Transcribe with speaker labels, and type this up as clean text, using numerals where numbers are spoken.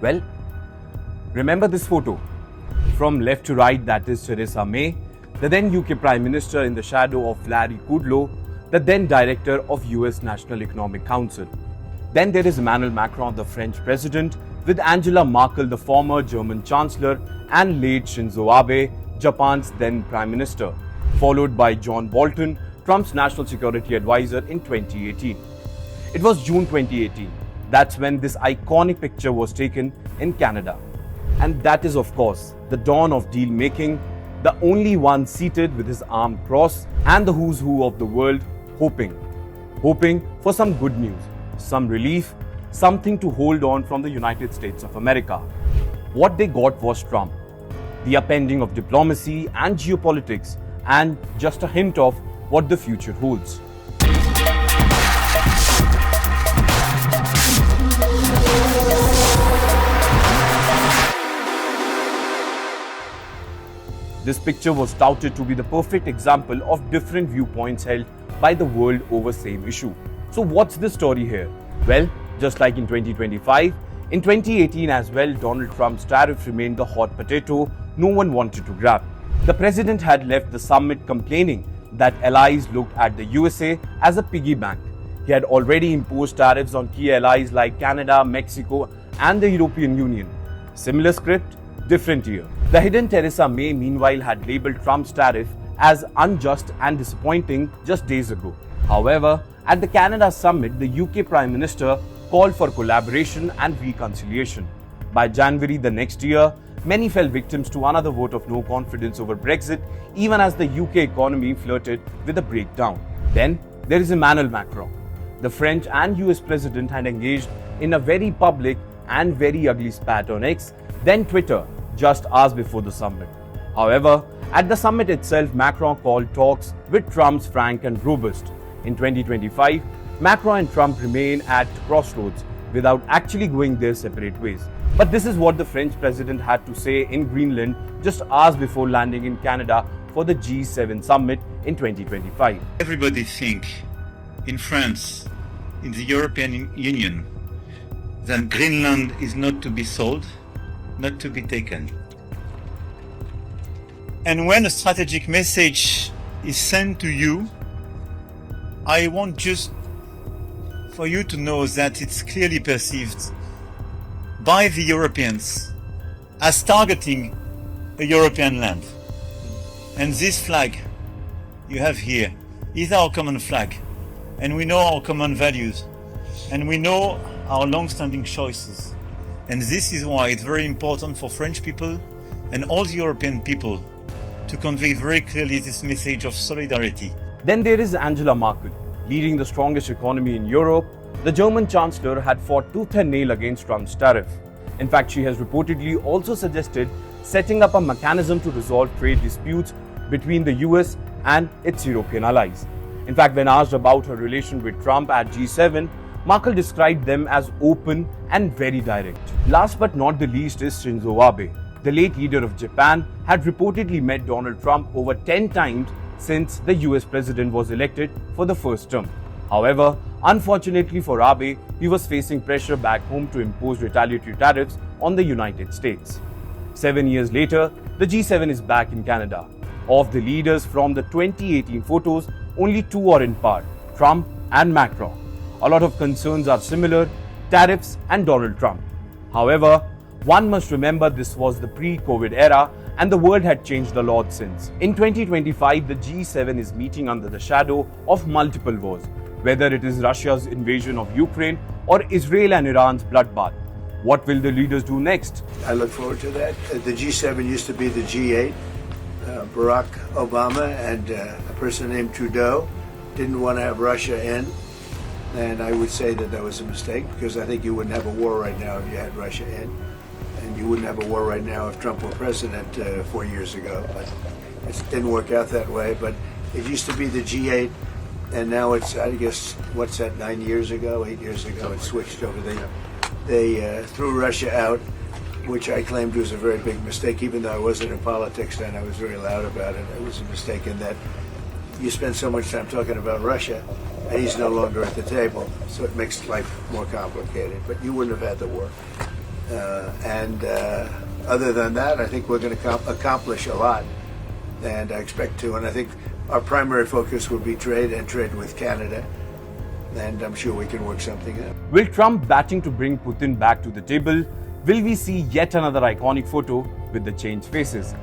Speaker 1: Well, remember this photo? From left to right, that is Theresa May, the then UK Prime Minister in the shadow of Larry Kudlow, the then Director of US National Economic Council. Then there is Emmanuel Macron, the French President, with Angela Merkel, the former German Chancellor, and late Shinzo Abe, Japan's then Prime Minister, followed by John Bolton, Trump's National Security Advisor in 2018. It was June 2018. That's when this iconic picture was taken in Canada. And that is, of course, the dawn of deal making, the only one seated with his arm crossed, and the who's who of the world hoping for some good news, some relief, something to hold on from the United States of America. What they got was Trump, the upending of diplomacy and geopolitics, and just a hint of what the future holds. This picture was touted to be the perfect example of different viewpoints held by the world over same issue. So what's the story here? Well, just like in 2025, in 2018 as well, Donald Trump's tariff remained the hot potato no one wanted to grab. The president had left the summit complaining that allies looked at the USA as a piggy bank. He had already imposed tariffs on key allies like Canada, Mexico, and the European Union. Similar script, different year. The hidden Theresa May, meanwhile, had labelled Trump's tariff as unjust and disappointing just days ago. However, at the Canada summit, the UK Prime Minister called for collaboration and reconciliation. By January the next year, many fell victims to another vote of no confidence over Brexit, even as the UK economy flirted with a breakdown. Then there is Emmanuel Macron. The French and US president had engaged in a very public and very ugly spat on X, then Twitter, just hours before the summit. However, at the summit itself, Macron called talks with Trump's frank and robust. In 2025, Macron and Trump remain at crossroads without actually going their separate ways. But this is what the French president had to say in Greenland just hours before landing in Canada for the G7 summit in 2025.
Speaker 2: Everybody think in France, in the European Union, that Greenland is not to be sold, not to be taken. And when a strategic message is sent to you, I want just for you to know that it's clearly perceived by the Europeans as targeting a European land. And this flag you have here is our common flag. And we know our common values. And we know our long-standing choices. And this is why it's very important for French people and all the European people to convey very clearly this message of solidarity.
Speaker 1: Then there is Angela Merkel. Leading the strongest economy in Europe, the German Chancellor had fought tooth and nail against Trump's tariff. In fact, she has reportedly also suggested setting up a mechanism to resolve trade disputes between the US and its European allies. In fact, when asked about her relation with Trump at G7, Merkel described them as open and very direct. Last but not the least is Shinzo Abe. The late leader of Japan had reportedly met Donald Trump over 10 times since the US president was elected for the first term. However, unfortunately for Abe, he was facing pressure back home to impose retaliatory tariffs on the United States. 7 years later, the G7 is back in Canada. Of the leaders from the 2018 photos, only two are in power, Trump and Macron. A lot of concerns are similar, tariffs and Donald Trump. However, one must remember this was the pre-COVID era and the world had changed a lot since. In 2025, the G7 is meeting under the shadow of multiple wars, whether it is Russia's invasion of Ukraine or Israel and Iran's bloodbath. What will the leaders do next?
Speaker 3: I look forward to that. The G7 used to be the G8. Barack Obama and a person named Trudeau didn't want to have Russia in. And I would say that that was a mistake because I think you wouldn't have a war right now if you had Russia in. And you wouldn't have a war right now if Trump were president 4 years ago. But it didn't work out that way. But it used to be the G8, and now it's, I guess, what's that, 8 years ago, it switched over. They threw Russia out, which I claimed was a very big mistake. Even though I wasn't in politics then, I was very loud about it. It was a mistake in that you spend so much time talking about Russia, and he's no longer at the table, so it makes life more complicated. But you wouldn't have had the war. And other than that, I think we're going to accomplish a lot, and I expect to. And I think our primary focus will be trade and trade with Canada, and I'm sure we can work something out.
Speaker 1: Will Trump batting to bring Putin back to the table? Will we see yet another iconic photo with the changed faces?